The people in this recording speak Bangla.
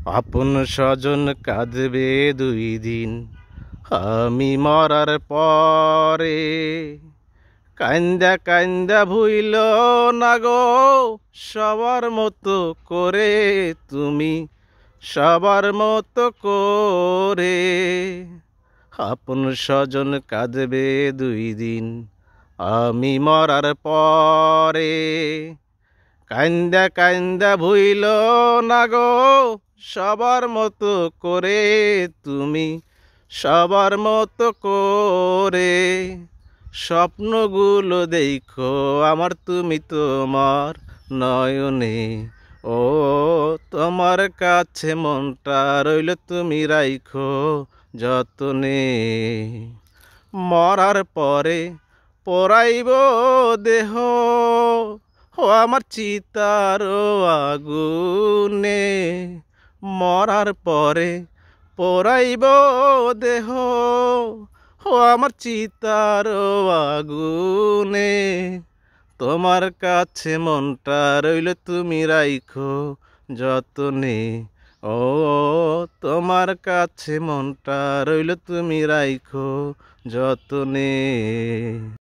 আপন স্বজন কাঁদবে 2 দিন আমি মরার পরে। কান্দা কান্দা ভুইল না গো সবার মতো করে, তুমি সবার মতো করে। আপন স্বজন কাঁদবে 2 দিন আমি মরার পরে। কান্দা কান্দা ভুইল না গো সবার মতো করে, তুমি সবার মতো করে। স্বপ্নগুলো দেখো আমার তুমি তোমার নয়নে, ও তোমার কাছে মনটা রইল তুমি রাইখো যতনে। মরার পরে পরাইব দেহ ও আমার চিতার আগুনে। মরার পরে পরাইব দেহ ও আমার চিতার আগুনে। তোমার কাছে মনটা রইল তুমি রাইখো যতনে, ও তোমার কাছে মনটা রইল তুমি রাইখো যতনে।